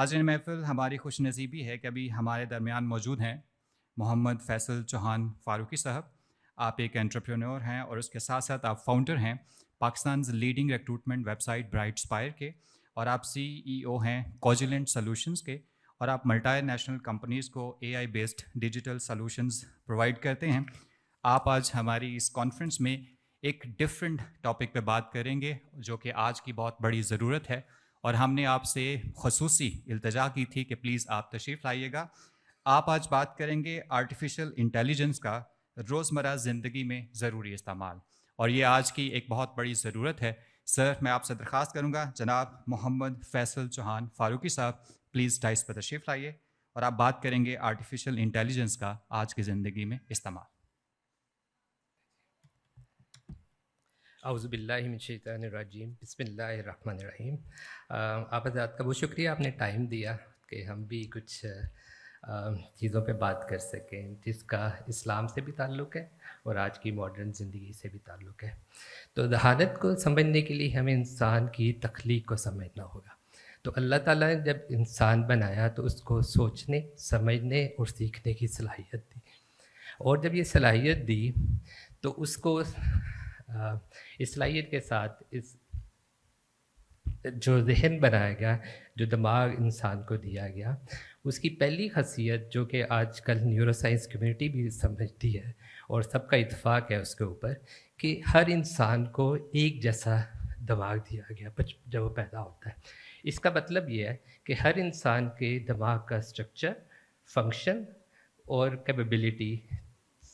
हाज़रीन महफ़िल, हमारी खुश नसीबी है कि अभी हमारे दरमियान मौजूद हैं मोहम्मद फ़ैसल चौहान फ़ारूकी साहब। आप एक एंटरप्रेन्योर हैं और उसके साथ साथ आप फ़ाउंडर हैं Pakistan leading recruitment website bright spire के, और आप सीईओ हैं कॉजिलेंट सॉल्यूशंस के, और आप मल्टी नेशनल कंपनीज़ को AI based digital solutions provide करते हैं। आप आज हमारी इस कॉन्फ्रेंस में एक डिफरेंट टॉपिक पे बात करेंगे जो कि आज की बहुत बड़ी ज़रूरत है, और हमने आपसे ख़ुसूसी इल्तजा की थी कि प्लीज़ आप तशरीफ़ लाइएगा। आप आज बात करेंगे आर्टिफिशियल इंटेलिजेंस का रोज़मर्रा ज़िंदगी में ज़रूरी इस्तेमाल, और ये आज की एक बहुत बड़ी ज़रूरत है। सर, मैं आपसे दरख्वास्त करूँगा जनाब मोहम्मद फ़ैसल चौहान फ़ारूकी साहब, प्लीज़ डाइस पर तशरीफ़ लाइए और आप बात करेंगे आर्टिफिशियल इंटेलिजेंस का आज की ज़िंदगी में इस्तेमाल। औज़ुबिल्लाहि मिनश्शैतानिर्रजीम बिस्मिल्लाहिर्रहमानिर्रहीम। आप हज़रात का बहुत शुक्रिया, आपने टाइम दिया कि हम भी कुछ चीज़ों पे बात कर सकें जिसका इस्लाम से भी ताल्लुक़ है और आज की मॉडर्न ज़िंदगी से भी ताल्लुक़ है। तो दहानत को समझने के लिए हमें इंसान की तख्लीक को समझना होगा। तो अल्लाह ताला ने जब इंसान बनाया तो उसको सोचने, समझने और सीखने की सलाहियत दी, और जब ये सलाहियत दी तो उसको इस सलाहियत के साथ इस जो ज़हन बनाया गया, जो दिमाग इंसान को दिया गया, उसकी पहली ख़ासियत जो कि आजकल न्यूरो साइंस कम्युनिटी भी समझती है और सबका इत्तेफाक है उसके ऊपर, कि हर इंसान को एक जैसा दिमाग दिया गया जब वो पैदा होता है। इसका मतलब ये है कि हर इंसान के दिमाग का स्ट्रक्चर, फंक्शन और कैपेबिलिटी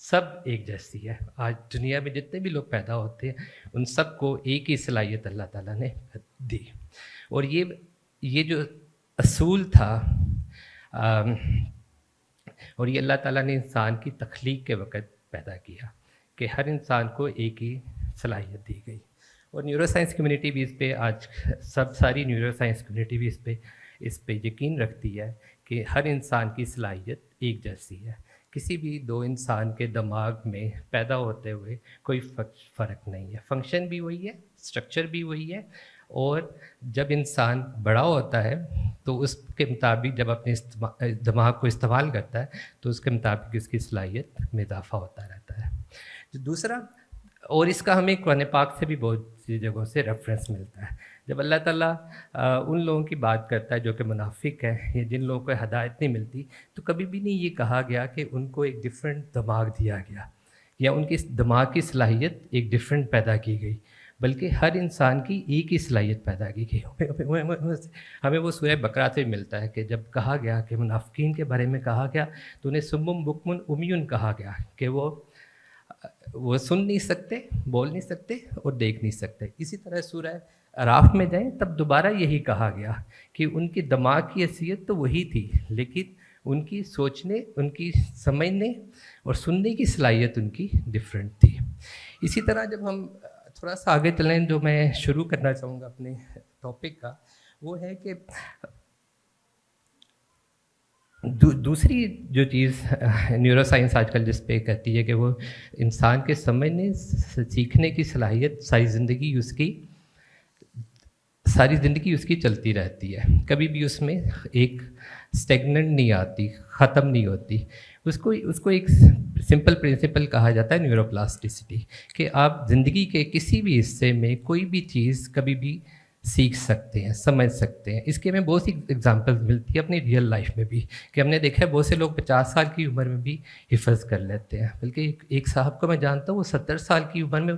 सब एक जैसी है। आज दुनिया में जितने भी लोग पैदा होते हैं उन सबको एक ही सलाहियत अल्लाह ताला ने दी, और ये जो असूल था और ये अल्लाह ताला ने इंसान की तख्लीक के वक़्त पैदा किया कि हर इंसान को एक ही सलाहियत दी गई। और न्यूरो साइंस कम्युनिटी भी इस पे आज सारी न्यूरो साइंस कम्युनिटी भी इस पे यकीन रखती है कि हर इंसान की सलाहियत एक जैसी है। किसी भी दो इंसान के दिमाग में पैदा होते हुए कोई फ़र्क नहीं है, फंक्शन भी वही है, स्ट्रक्चर भी वही है, और जब इंसान बड़ा होता है तो उसके मुताबिक जब अपने दिमाग को इस्तेमाल करता है तो उसके मुताबिक उसकी सलाहियत में इजाफा होता रहता है। जो दूसरा, और इसका हमें कुरान पाक से भी बहुत सी जगहों से रेफरेंस मिलता है। जब अल्लाह ताला उन लोगों की बात करता है जो कि मुनाफिक है या जिन लोगों को हिदायत नहीं मिलती, तो कभी भी नहीं ये कहा गया कि उनको एक डिफरेंट दिमाग दिया गया या उनकी दिमाग की सलाहियत एक डिफरेंट पैदा की गई, बल्कि हर इंसान की एक ही सलाहियत पैदा की गई। हमें वो सूरह बकरा से मिलता है कि जब कहा गया कि मुनाफिकीन के बारे में कहा गया तो उन्हें सुम्मुम बुकमुन उम्युन कहा गया कि वो सुन नहीं सकते, बोल नहीं सकते और देख नहीं सकते। इसी तरह सूरह अराफ में जाएं तब दोबारा यही कहा गया कि उनकी दिमाग की हैसियत तो वही थी, लेकिन उनकी सोचने, उनकी समझने और सुनने की सलाहियत उनकी डिफरेंट थी। इसी तरह जब हम थोड़ा सा आगे चलें, जो मैं शुरू करना चाहूँगा अपने टॉपिक का, वो है कि दूसरी जो चीज़ न्यूरो साइंस आजकल जिस पे कहती है कि वो इंसान के समझने, सीखने की सलाहियत सारी ज़िंदगी उसकी चलती रहती है, कभी भी उसमें एक स्टेगनेंट नहीं आती, ख़त्म नहीं होती। उसको एक सिंपल प्रिंसिपल कहा जाता है न्यूरोप्लास्टिसिटी, कि आप ज़िंदगी के किसी भी हिस्से में कोई भी चीज़ कभी भी सीख सकते हैं, समझ सकते हैं। इसके हमें बहुत सी एग्जांपल्स मिलती है अपनी रियल लाइफ में भी, कि हमने देखा है बहुत से लोग 50 साल की उम्र में भी हिफ़्ज़ कर लेते हैं। बल्कि एक साहब को मैं जानता हूँ, वो 70 साल की उम्र में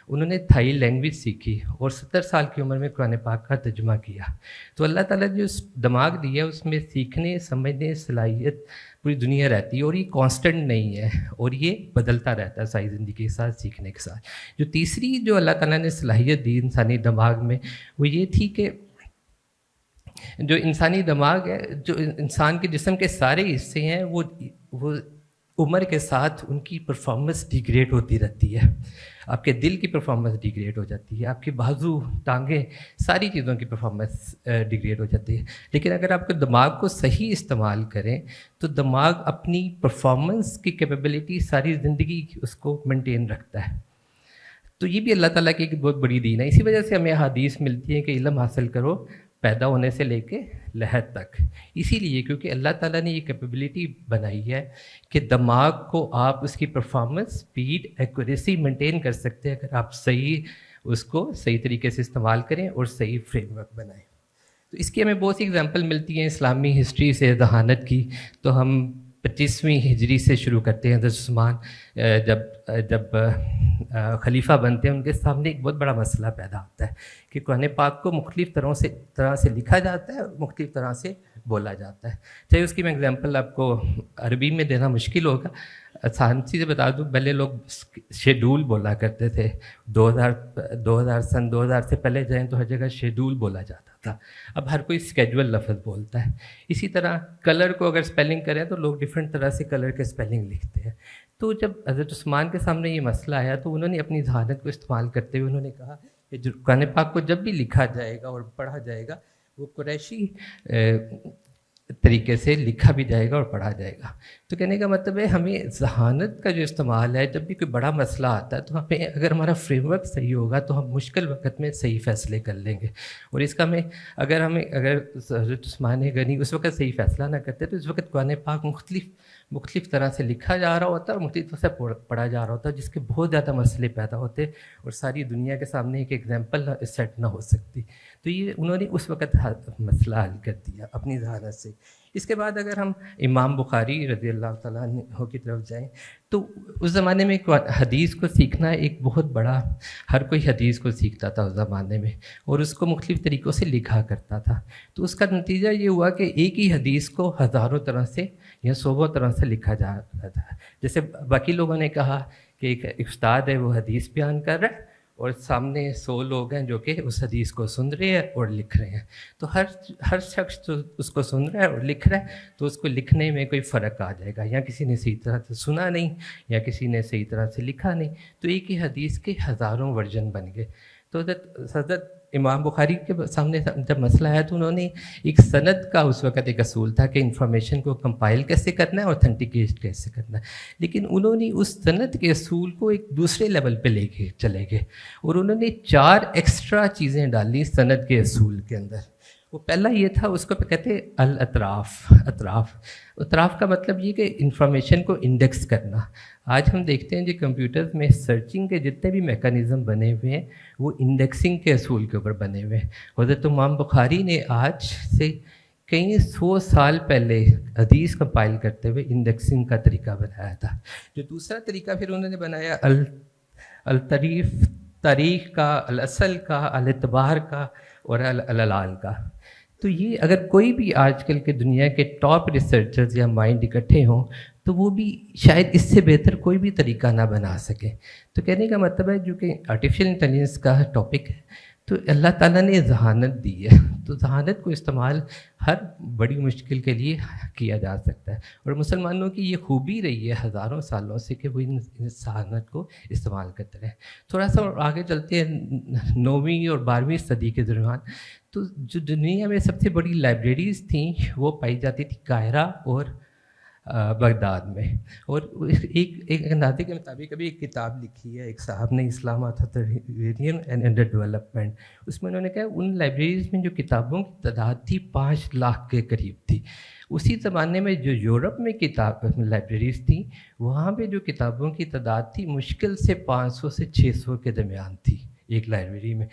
उन्होंने थाई लैंग्वेज सीखी और 70 साल की उम्र में कुरान पाक का तर्जुमा किया। तो अल्लाह ताला जो दिमाग दिया उसमें सीखने, समझने, सलाहियत पूरी दुनिया रहती है, और ये कांस्टेंट नहीं है और ये बदलता रहता है सारी ज़िंदगी के साथ, सीखने के साथ। जो तीसरी जो अल्लाह ताला ने सलाहियत दी इंसानी दिमाग में, वो ये थी कि जो इंसानी दिमाग है, जो इंसान के जिस्म के सारे हिस्से हैं, वो उम्र के साथ उनकी परफॉर्मेंस डिग्रेड होती रहती है। आपके दिल की परफॉर्मेंस डिग्रेड हो जाती है, आपके बाजू, टांगें, सारी चीज़ों की परफॉर्मेंस डिग्रेड हो जाती है। लेकिन अगर आपके दिमाग को सही इस्तेमाल करें तो दिमाग अपनी परफॉर्मेंस की कैपेबिलिटी सारी ज़िंदगी उसको मेंटेन रखता है। तो ये भी अल्लाह ताला की एक बहुत बड़ी दीन है। इसी वजह से हमें हदीस मिलती है कि इल्म हासिल करो पैदा होने से लेके لحد تک. اسی لیے کیونکہ اللہ تعالیٰ نے یہ کیپیبلٹی بنائی ہے کہ دماغ کو آپ اس کی پرفارمنس، اسپیڈ، ایکوریسی مینٹین کر سکتے ہیں اگر آپ اس کو صحیح طریقے سے استعمال کریں اور صحیح فریم ورک بنائیں. تو اس کی ہمیں بہت سی اگزامپل ملتی ہیں اسلامی ہسٹری سے ذہانت کی. تو ہم 25ویں ہجری سے شروع کرتے ہیں. حضرت عثمان جب خلیفہ بنتے ہیں ان کے سامنے ایک بہت بڑا مسئلہ پیدا ہوتا ہے کہ قرآن پاک کو مختلف طرح سے لکھا جاتا ہے اور مختلف طرح سے بولا جاتا ہے. چاہے اس کی میں اگزامپل آپ کو عربی میں دینا مشکل ہوگا. آسان سے بتا دوں، پہلے لوگ شیڈول بولا کرتے تھے. 2000 سے پہلے جائیں تو ہر جگہ شیڈول بولا جاتا تھا. اب ہر کوئی اسکیجول لفظ بولتا ہے. اسی طرح کلر کو اگر اسپیلنگ کریں تو لوگ ڈفرینٹ طرح سے کلر کے اسپیلنگ لکھتے ہیں. تو جب حضرت عثمان کے سامنے یہ مسئلہ آیا تو انہوں نے اپنی ذہانت کو استعمال کرتے ہوئے انہوں نے کہا کہ جو قرآن پاک کو جب بھی لکھا جائے گا اور پڑھا جائے گا وہ قریشی طریقے سے لکھا بھی جائے گا اور پڑھا جائے گا. تو کہنے کا مطلب ہے ہمیں ذہانت کا جو استعمال ہے، جب بھی کوئی بڑا مسئلہ آتا ہے تو ہمیں اگر ہمارا فریم ورک صحیح ہوگا تو ہم مشکل وقت میں صحیح فیصلے کر لیں گے. اور اس کا اگر حضرت عثمان غنی اس وقت صحیح فیصلہ نہ کرتے تو اس وقت قرآن پاک مختلف طرح سے لکھا جا رہا ہوتا ہے اور مختلف طرح سے پڑھا جا رہا ہوتا ہے، جس کے بہت زیادہ مسئلے پیدا ہوتے اور ساری دنیا کے سامنے ایک ایگزامپل سیٹ نہ ہو سکتی. تو یہ انہوں نے اس وقت مسئلہ حل کر دیا اپنی ذہانت سے. اس کے بعد اگر ہم امام بخاری رضی اللہ تعالیٰ عنہ کی طرف جائیں تو اس زمانے میں حدیث کو سیکھنا ایک بہت بڑا، ہر کوئی حدیث کو سیکھتا تھا اس زمانے میں اور اس کو مختلف طریقوں سے لکھا کرتا تھا. تو اس کا نتیجہ یہ ہوا کہ ایک ہی حدیث کو ہزاروں طرح سے یا سووں طرح سے لکھا جا رہا تھا. جیسے باقی لوگوں نے کہا کہ ایک استاد ہے وہ حدیث بیان کر رہا ہے اور سامنے 100 لوگ ہیں جو کہ اس حدیث کو سن رہے ہیں اور لکھ رہے ہیں. تو ہر شخص جو اس کو سن رہا ہے اور لکھ رہا ہے تو اس کو لکھنے میں کوئی فرق آ جائے گا، یا کسی نے صحیح طرح سے سنا نہیں یا کسی نے صحیح طرح سے لکھا نہیں. تو ایک ہی حدیث کے ہزاروں ورژن بن گئے. تو حضرت امام بخاری کے سامنے جب مسئلہ آیا تو انہوں نے ایک سند کا اس وقت ایک اصول تھا کہ انفارمیشن کو کمپائل کیسے کرنا ہے، اوتھینٹیکیٹ کیسے کرنا ہے. لیکن انہوں نے اس سند کے اصول کو ایک دوسرے لیول پہ لے کے چلے گئے اور انہوں نے 4 ایکسٹرا چیزیں ڈالی سند کے اصول کے اندر. وہ پہلا یہ تھا، اس کو کہتے ہیں اطراف کا مطلب یہ کہ انفارمیشن کو انڈیکس کرنا. آج ہم دیکھتے ہیں جو کمپیوٹرز میں سرچنگ کے جتنے بھی میکانزم بنے ہوئے ہیں وہ انڈیکسنگ کے اصول کے اوپر بنے ہوئے ہیں. حضرت امام بخاری نے آج سے کئی 100 سال پہلے حدیث کمپائل کرتے ہوئے انڈیکسنگ کا طریقہ بنایا تھا. جو دوسرا طریقہ پھر انہوں نے بنایا تاریخ کا، الاصل کا، الاعتبار کا اور العلال کا. تو یہ اگر کوئی بھی آج کل کے دنیا کے ٹاپ ریسرچرز یا مائنڈ اکٹھے ہوں تو وہ بھی شاید اس سے بہتر کوئی بھی طریقہ نہ بنا سکے. تو کہنے کا مطلب ہے جو کہ آرٹیفیشل انٹیلیجنس کا ٹاپک ہے تو اللہ تعالیٰ نے ذہانت دی ہے، تو ذہانت کو استعمال ہر بڑی مشکل کے لیے کیا جا سکتا ہے. اور مسلمانوں کی یہ خوبی رہی ہے ہزاروں سالوں سے کہ وہ ان ذہانت کو استعمال کرتے رہے. تھوڑا سا آگے چلتے ہیں 9ویں اور 12ویں صدی کے دوران. تو جو دنیا میں سب سے بڑی لائبریریز تھیں وہ پائی جاتی تھی قاہرہ اور بغداد میں. اور ایک اندازے کے مطابق ابھی ایک کتاب لکھی ہے ایک صاحب نے، اسلام اتھارٹیرین اینڈ انڈر ڈیولپمنٹ. اس میں انہوں نے کہا ان لائبریریز میں جو کتابوں کی تعداد تھی 5 لاکھ کے قریب تھی. اسی زمانے میں جو یورپ میں لائبریریز تھیں وہاں پہ جو کتابوں کی تعداد تھی مشکل سے 500 سے 600 کے درمیان تھی ایک لائبریری میں.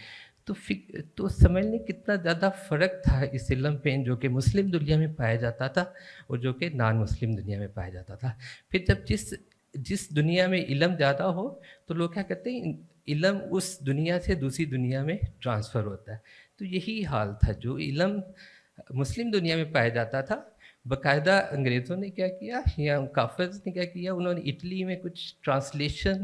تو سمجھنے کتنا زیادہ فرق تھا اس علم پہ جو کہ مسلم دنیا میں پایا جاتا تھا اور جو کہ نان مسلم دنیا میں پایا جاتا تھا. پھر جب جس دنیا میں علم زیادہ ہو تو لوگ کیا کہتے ہیں علم اس دنیا سے دوسری دنیا میں ٹرانسفر ہوتا ہے. تو یہی حال تھا، جو علم مسلم دنیا میں پایا جاتا تھا باقاعدہ انگریزوں نے کیا کیا یا کافرز نے کیا کیا، انہوں نے اٹلی میں کچھ ٹرانسلیشن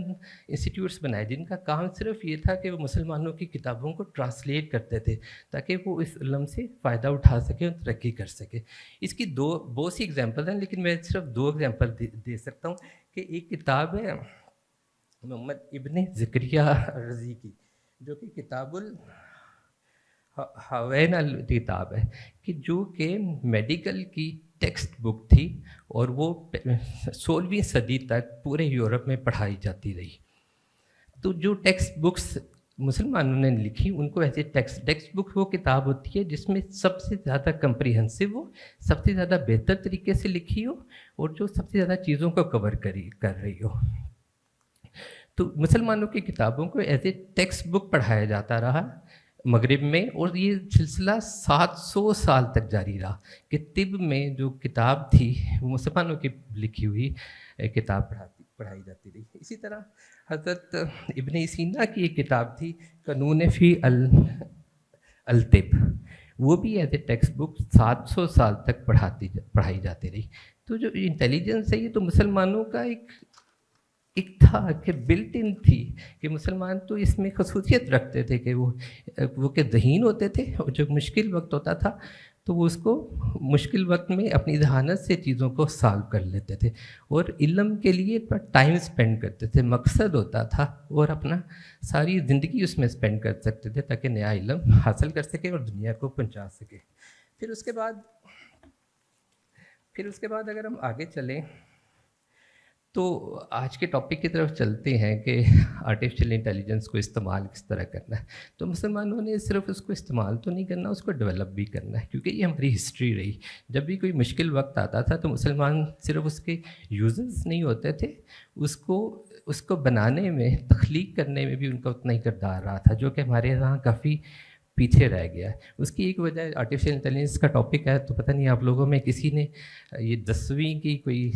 انسٹیٹیوٹس بنائے جن کا کام صرف یہ تھا کہ وہ مسلمانوں کی کتابوں کو ٹرانسلیٹ کرتے تھے تاکہ وہ اس علم سے فائدہ اٹھا سکیں اور ترقی کر سکیں. اس کی بہت سی ایگزامپل ہیں لیکن میں صرف 2 ایگزامپل دے سکتا ہوں. کہ ایک کتاب ہے محمد ابن زکریا رضی کی جو کہ کتاب الحوین کتاب ہے، کہ جو کہ میڈیکل کی ٹیکسٹ بک تھی اور وہ 16ویں صدی تک پورے یورپ میں پڑھائی جاتی رہی. تو جو ٹیکسٹ بکس मुसलमानों ने लिखी, उनको ऐसे टेक्स्ट बुक वो किताब होती है जिसमें सबसे ज़्यादा कंप्रीहेंसिव हो, सबसे ज़्यादा बेहतर तरीके से लिखी हो और जो सबसे ज़्यादा चीज़ों को कवर कर रही हो। तो मुसलमानों की किताबों को एज ए टेक्स्ट बुक पढ़ाया जाता रहा मगरिब में, और ये सिलसिला 700 साल तक जारी रहा कि तिब में जो किताब थी वो मुसलमानों की लिखी हुई किताब पढ़ाई जाती रही। इसी तरह हज़रत इब्न सीना की एक किताब थी कानून फ़ी अल तिब, वो भी एज ए टेक्स्ट बुक 700 साल तक पढ़ाई जाती रही। तो जो इंटेलिजेंस है ये तो मुसलमानों का एक था कि बिल्ट इन थी कि मुसलमान तो इसमें खसूसियत रखते थे कि वो के ज़हीन होते थे, और जब मुश्किल वक्त होता था तो वो उसको मुश्किल वक्त में अपनी जहानत से चीज़ों को सॉल्व कर लेते थे और इल्म के लिए टाइम स्पेंड करते थे, मकसद होता था, और अपना सारी ज़िंदगी उसमें स्पेंड कर सकते थे ताकि नया इल्म हासिल कर सके और दुनिया को पहुंचा सके। फिर उसके बाद अगर हम आगे चलें तो आज के टॉपिक की तरफ चलते हैं कि आर्टिफिशियल इंटेलिजेंस को इस्तेमाल किस तरह करना है। तो मुसलमानों ने सिर्फ उसको इस्तेमाल तो नहीं करना, उसको डेवलप भी करना है, क्योंकि ये हमारी हिस्ट्री रही। जब भी कोई मुश्किल वक्त आता था तो मुसलमान सिर्फ उसके यूजर्स नहीं होते थे, उसको बनाने में, तख्लीक करने में भी उनका उतना ही किरदार रहा था, जो कि हमारे यहाँ काफ़ी पीछे रह गया है। उसकी एक वजह आर्टिफिशियल इंटेलिजेंस का टॉपिक है, तो पता नहीं आप लोगों में किसी ने ये 10वीं की कोई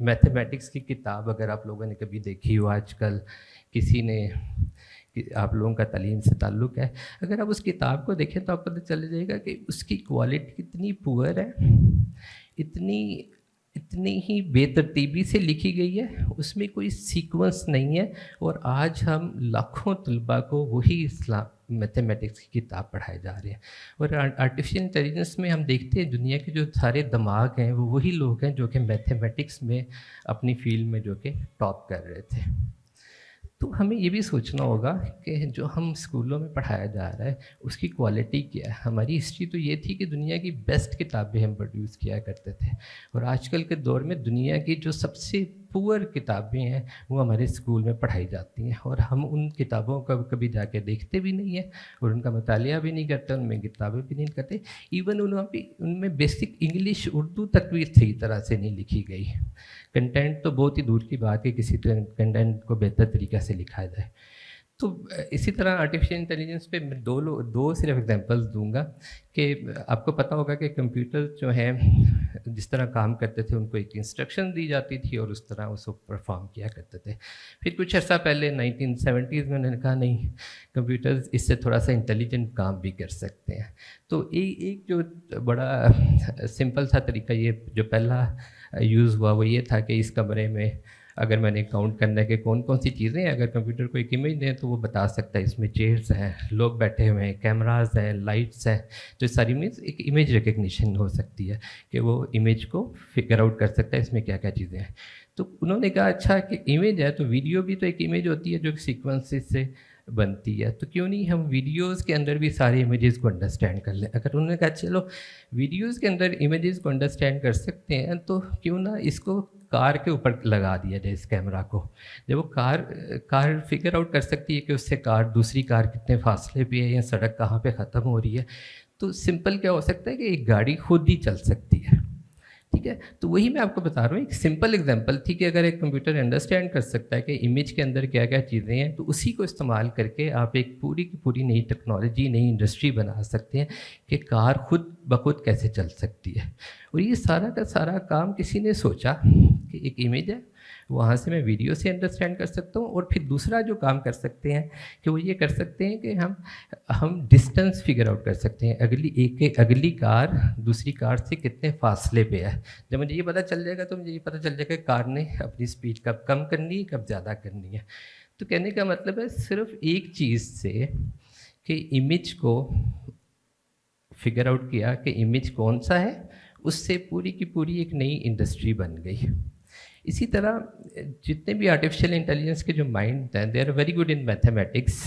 मैथमेटिक्स की किताब अगर आप लोगों ने कभी देखी हो, आजकल किसी ने, आप लोगों का तालीम से ताल्लुक़ है, अगर आप उस किताब को देखें तो आपको पता चल जाएगा कि उसकी क्वालिटी कितनी पुअर है, इतनी ही बेतरतीबी से लिखी गई है, उसमें कोई सीक्वेंस नहीं है। और आज हम लाखों तलबा को वही इस्लाम मैथमेटिक्स की किताब पढ़ाए जा रहे हैं। और आर्टिफिशियल इंटेलिजेंस में हम देखते हैं दुनिया के जो सारे दिमाग हैं वो वही लोग हैं जो कि मैथमेटिक्स में अपनी फील्ड में जो कि टॉप कर रहे थे। तो हमें ये भी सोचना होगा कि जो हम स्कूलों में पढ़ाया जा रहा है उसकी क्वालिटी क्या है। हमारी हिस्ट्री तो ये थी कि दुनिया की बेस्ट किताबें हम प्रोड्यूस किया करते थे, और आजकल के दौर में दुनिया की जो सबसे पुअर किताबें हैं वो हमारे स्कूल में पढ़ाई जाती हैं, और हम उन किताबों का कभी जाके देखते भी नहीं हैं और उनका मुतालिया भी नहीं करते, उनमें किताबें भी नहीं करते। इवन उनमें बेसिक इंग्लिश, उर्दू तक भी सही तरह से नहीं लिखी गई। कंटेंट तो बहुत ही दूर की बात है, किसी कंटेंट को बेहतर तरीक़े से लिखा जाए। तो इसी तरह आर्टिफिशियल इंटेलिजेंस पे मैं दो सिर्फ एग्जांपल्स दूंगा कि आपको पता होगा कि कंप्यूटर जो हैं जिस तरह काम करते थे उनको एक इंस्ट्रक्शन दी जाती थी और उस तरह उसको परफॉर्म किया करते थे। फिर कुछ अर्सा पहले 1970s में उन्होंने कहा नहीं, कंप्यूटर्स इससे थोड़ा सा इंटेलिजेंट काम भी कर सकते हैं। तो एक जो बड़ा सिंपल सा तरीका ये जो पहला यूज़ हुआ वो ये था कि इस कमरे में अगर मैंने काउंट करना है कि कौन कौन सी चीज़ें हैं, अगर कंप्यूटर को एक इमेज दें तो वो बता सकता है इसमें चेयर्स हैं, लोग बैठे हुए हैं, कैमरास हैं, लाइट्स हैं। तो सारी मीन्स एक इमेज रिकग्निशन हो सकती है कि वो इमेज को फिगर आउट कर सकता है इसमें क्या क्या चीज़ें हैं। तो उन्होंने कहा अच्छा कि इमेज है तो वीडियो भी तो एक इमेज होती है जो सीक्वेंसेस से बनती है, तो क्यों नहीं हम वीडियोस के अंदर भी सारे इमेजेस को अंडरस्टैंड कर लें। अगर उन्होंने कहा चलो वीडियोस के अंदर इमेजेस को अंडरस्टैंड कर सकते हैं तो क्यों ना इसको कार के ऊपर लगा दिया जाए इस कैमरा को। जब वो कार फिगर आउट कर सकती है कि उससे दूसरी कार कितने फासले पे है या सड़क कहाँ पे ख़त्म हो रही है, तो सिंपल क्या हो सकता है कि एक गाड़ी खुद ही चल सकती है। ठीक है, तो वही मैं आपको बता रहा हूँ, एक सिंपल एग्जांपल थी कि अगर एक कंप्यूटर अंडरस्टैंड कर सकता है कि इमेज के अंदर क्या क्या चीज़ें हैं, तो उसी को इस्तेमाल करके आप एक पूरी की पूरी नई टेक्नोलॉजी, नई इंडस्ट्री बना सकते हैं कि कार खुद ब खुद कैसे चल सकती है। और ये सारा का सारा काम किसी ने सोचा कि एक इमेज है, वहाँ से मैं वीडियो से अंडरस्टैंड कर सकता हूँ। और फिर दूसरा जो काम कर सकते हैं कि वो ये कर सकते हैं कि हम डिस्टेंस फिगर आउट कर सकते हैं, अगली कार दूसरी कार से कितने फासले पे है। जब मुझे ये पता चल जाएगा तो मुझे ये पता चल जाएगा कार ने अपनी स्पीड कब कम करनी है, कब ज़्यादा करनी है। तो कहने का मतलब है सिर्फ एक चीज़ से कि इमेज को फिगर आउट किया कि इमेज कौन सा है, उससे पूरी की पूरी एक नई इंडस्ट्री बन गई। इसी तरह जितने भी आर्टिफिशियल इंटेलिजेंस के जो माइंड हैं, they are very good in mathematics.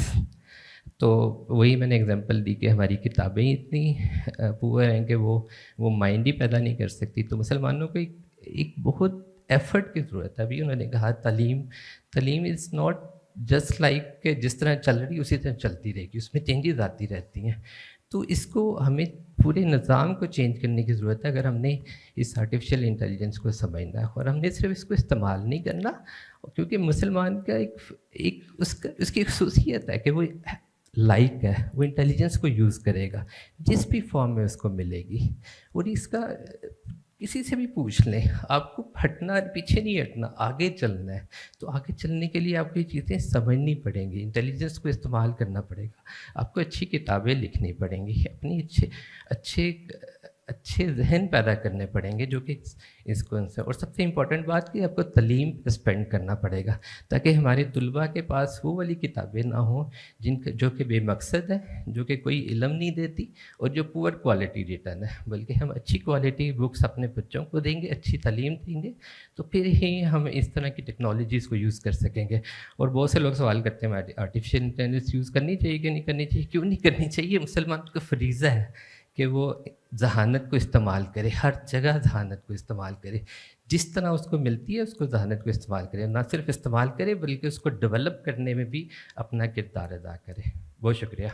तो वही मैंने एग्जांपल दी कि हमारी किताबें इतनी पुअर हैं कि वो माइंड ही पैदा नहीं कर सकती। तो मुसलमानों को एक बहुत एफर्ट की ज़रूरत है। अभी उन्होंने कहा तालीम इज़ नॉट जस्ट लाइक जिस तरह चल रही उसी तरह चलती रहेगी, उसमें चेंजेस आती रहती हैं। तो इसको हमें पूरे निज़ाम को चेंज करने की ज़रूरत है अगर हमने इस आर्टिफिशियल इंटेलिजेंस को समझना है। और हमने सिर्फ इसको इस्तेमाल नहीं करना, क्योंकि मुसलमान का उसकी एक खसूसियत है कि वो लाइक है, वो इंटेलिजेंस को यूज़ करेगा जिस भी फॉर्म में उसको मिलेगी। और इसका किसी से भी पूछ लें, आपको हटना, पीछे नहीं हटना, आगे चलना है। तो आगे चलने के लिए आपको ये चीज़ें समझनी पड़ेंगी, इंटेलिजेंस को इस्तेमाल करना पड़ेगा, आपको अच्छी किताबें लिखनी पड़ेंगी, अपनी अच्छे जहन पैदा करने पड़ेंगे जो कि इसको से। और सबसे इम्पॉर्टेंट बात कि आपको तालीम पे स्पेंड करना पड़ेगा, ताकि हमारे तलबा के पास वो वाली किताबें ना हों जो कि बेमकसद है, जो कि कोई इल्म नहीं देती और जो पुअर क्वालिटी रिटर्न है। बल्कि हम अच्छी क्वालिटी बुक्स अपने बच्चों को देंगे, अच्छी तालीम देंगे, तो फिर ही हम इस तरह की टेक्नोलॉजीज़ को यूज़ कर सकेंगे। और बहुत से लोग सवाल करते हैं आर्टिफिशियल इंटेलिजेंस यूज़ करनी चाहिए कि नहीं करनी चाहिए। क्यों नहीं करनी चाहिए? मुसलमान का फरीज़ा है कि वो जहानत को इस्तेमाल करे, हर जगह जहानत को इस्तेमाल करे, जिस तरह उसको मिलती है उसको जहानत को इस्तेमाल करे, ना सिर्फ इस्तेमाल करे बल्कि उसको डेवलप करने में भी अपना किरदार अदा करे। बहुत शुक्रिया।